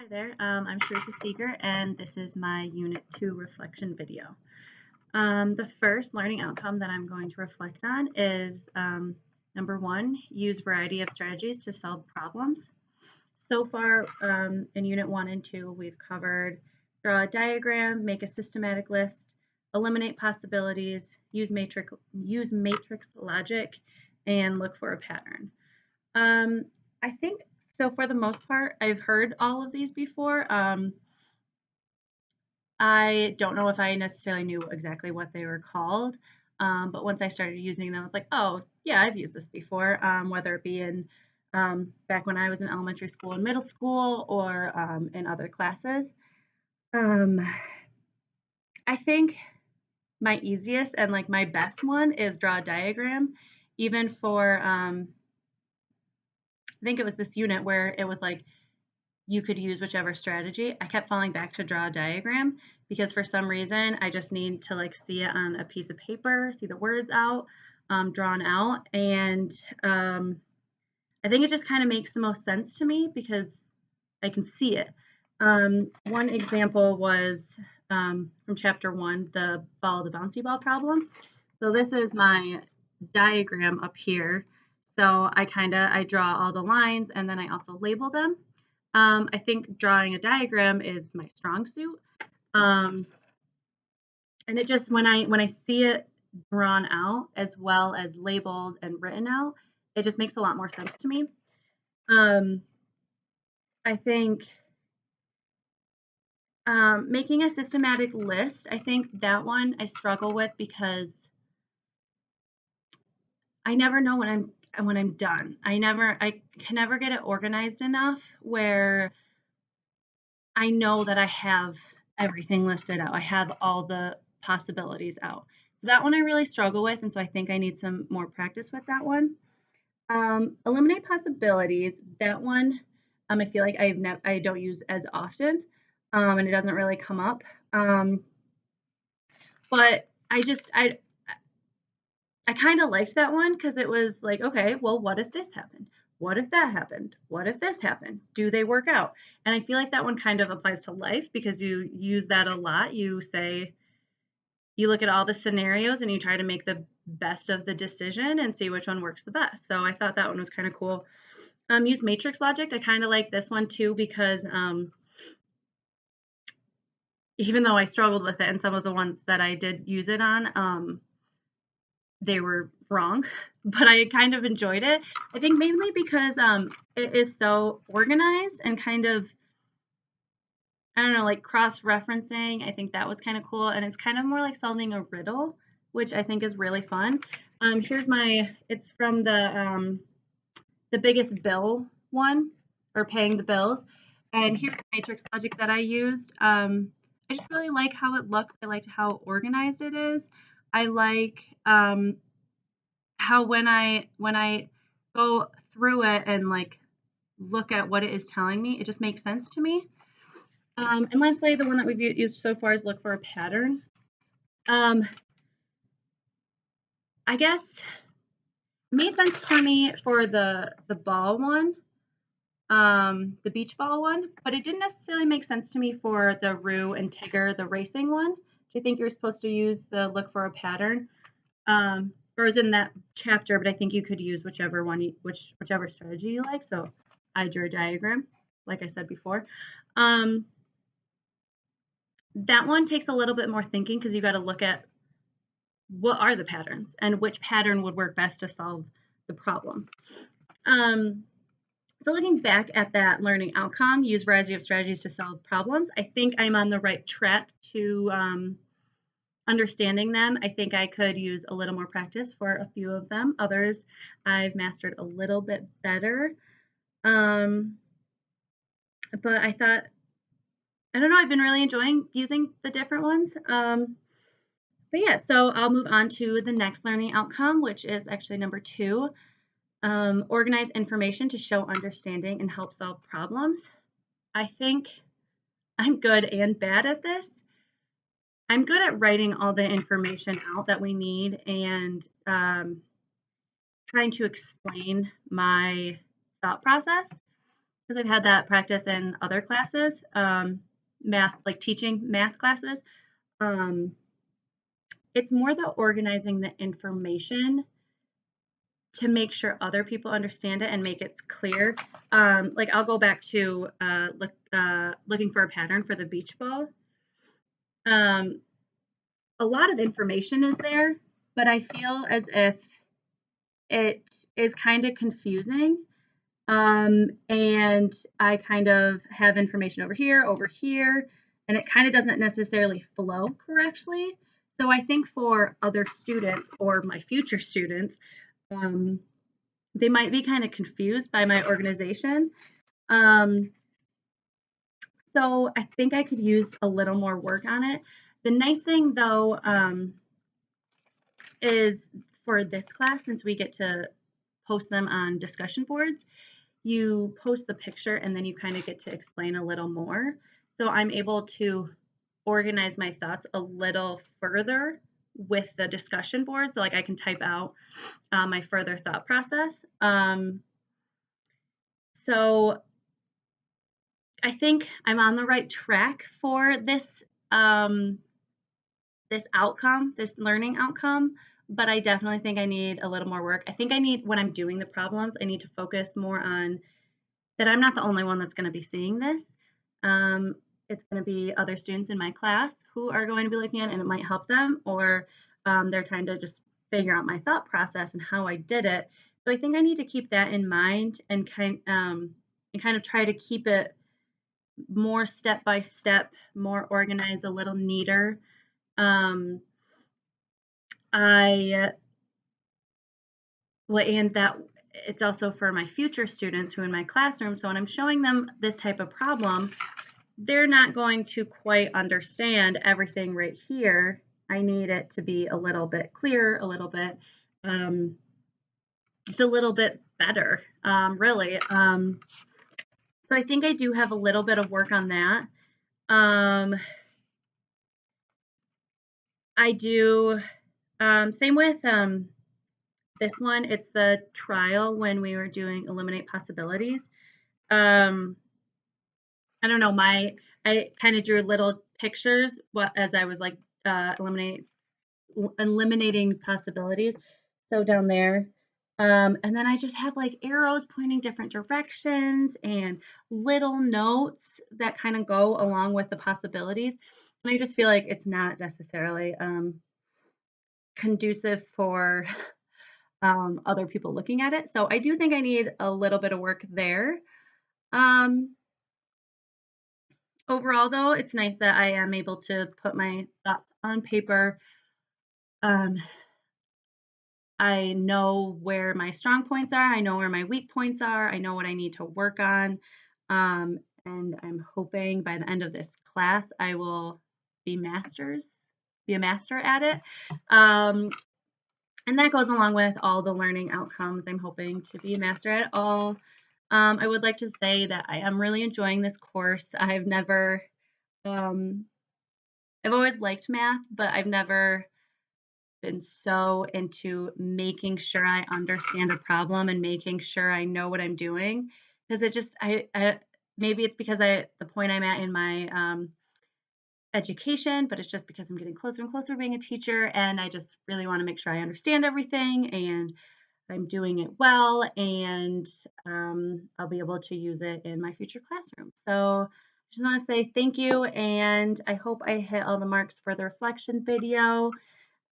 Hi there, I'm Teresa Seeger, and this is my Unit 2 reflection video. The first learning outcome that I'm going to reflect on is number 1, use variety of strategies to solve problems. So far in Unit 1 and 2, we've covered draw a diagram, make a systematic list, eliminate possibilities, use matrix logic, and look for a pattern. I think so for the most part, I've heard all of these before. I don't know if I necessarily knew exactly what they were called, but once I started using them, I was like, oh, yeah, I've used this before, whether it be in back when I was in elementary school and middle school or in other classes. Um, I think my easiest and like my best one is draw a diagram, even for I think it was this unit where it was like you could use whichever strategy. I kept falling back to draw a diagram because for some reason I just need to like see it on a piece of paper, see the words out, drawn out, and I think it just kind of makes the most sense to me because I can see it. One example was from chapter 1, the follow the bouncy ball problem. So this is my diagram up here. So I draw all the lines and then I also label them. I think drawing a diagram is my strong suit. And it just when I see it drawn out as well as labeled and written out, it just makes a lot more sense to me. I think making a systematic list, I think that one I struggle with because I never know when I'm done. I can never get it organized enough where I know that I have everything listed out. I have all the possibilities out. So that one I really struggle with, and so I think I need some more practice with that one. Eliminate possibilities. That one, I feel like I don't use as often, and it doesn't really come up. But I kind of liked that one because it was like, okay, well, what if this happened? What if that happened? What if this happened? Do they work out? And I feel like that one kind of applies to life because you use that a lot. You look at all the scenarios and you try to make the best of the decision and see which one works the best. So I thought that one was kind of cool. Use matrix logic. I kind of like this one too because even though I struggled with it and some of the ones that I did use it on, they were wrong, but I kind of enjoyed it. I think mainly because it is so organized and kind of I don't know, like cross-referencing. I think that was kind of cool, and it's kind of more like solving a riddle, which I think is really fun. It's from the biggest bill one, or paying the bills, and here's the matrix logic that I used. I just really like how it looks. I liked how organized it is. I like how when I go through it and like look at what it is telling me, it just makes sense to me. And lastly, the one that we've used so far is look for a pattern. Um, I guess it made sense for me for the ball one, the beach ball one, but it didn't necessarily make sense to me for the Rue and Tigger, the racing one. Do you think you're supposed to use the look for a pattern? Or is in that chapter, but I think you could use whichever strategy you like. So I drew a diagram, like I said before. That one takes a little bit more thinking because you got to look at what are the patterns and which pattern would work best to solve the problem. So looking back at that learning outcome, use variety of strategies to solve problems. I think I'm on the right track to understanding them. I think I could use a little more practice for a few of them. Others I've mastered a little bit better. But I thought, I don't know, I've been really enjoying using the different ones. But yeah, so I'll move on to the next learning outcome, which is actually number 2. Organize information to show understanding and help solve problems. I think I'm good and bad at this. I'm good at writing all the information out that we need and trying to explain my thought process. because I've had that practice in other classes, math, like teaching math classes. Um, it's more the organizing the information to make sure other people understand it and make it clear. Like I'll go back to looking for a pattern for the beach ball. Um, a lot of information is there, but I feel as if it is kind of confusing. And I kind of have information over here, and it kind of doesn't necessarily flow correctly. So I think for other students or my future students, um, they might be kind of confused by my organization. Um, so I think I could use a little more work on it. The nice thing though is for this class, since we get to post them on discussion boards, you post the picture and then you kind of get to explain a little more. So I'm able to organize my thoughts a little further with the discussion board. So like I can type out my further thought process. So I think I'm on the right track for um, this outcome, this learning outcome. But I definitely think I need a little more work. I think I need, when I'm doing the problems, I need to focus more on that I'm not the only one that's going to be seeing this. Um, it's going to be other students in my class who are going to be looking at it, and it might help them, or they're trying to just figure out my thought process and how I did it. So I think I need to keep that in mind and kind of try to keep it more step by step, more organized, a little neater. Um, I well, and that it's also for my future students who are in my classroom. So when I'm showing them this type of problem, they're not going to quite understand everything right here. I need it to be a little bit clearer, a little bit, just a little bit better, really. So I think I do have a little bit of work on that. I do, same with this one. It's the trial when we were doing eliminate possibilities. Um, I don't know, I kind of drew little pictures as I was like eliminating possibilities. So down there. And then I just have like arrows pointing different directions and little notes that kind of go along with the possibilities. And I just feel like it's not necessarily conducive for other people looking at it. So I do think I need a little bit of work there. Um, Overall, though, it's nice that I am able to put my thoughts on paper. Um, I know where my strong points are. I know where my weak points are. I know what I need to work on. And I'm hoping by the end of this class, I will be be a master at it. And that goes along with all the learning outcomes. I'm hoping to be a master at it all. I would like to say that I am really enjoying this course. Um, I've always liked math, but I've never been so into making sure I understand a problem and making sure I know what I'm doing. Because it just, I maybe it's because the point I'm at in my education, but it's just because I'm getting closer and closer to being a teacher, and I just really want to make sure I understand everything and I'm doing it well, and I'll be able to use it in my future classroom. So I just want to say thank you, and I hope I hit all the marks for the reflection video.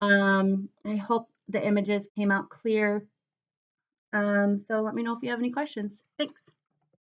I hope the images came out clear. So let me know if you have any questions. Thanks.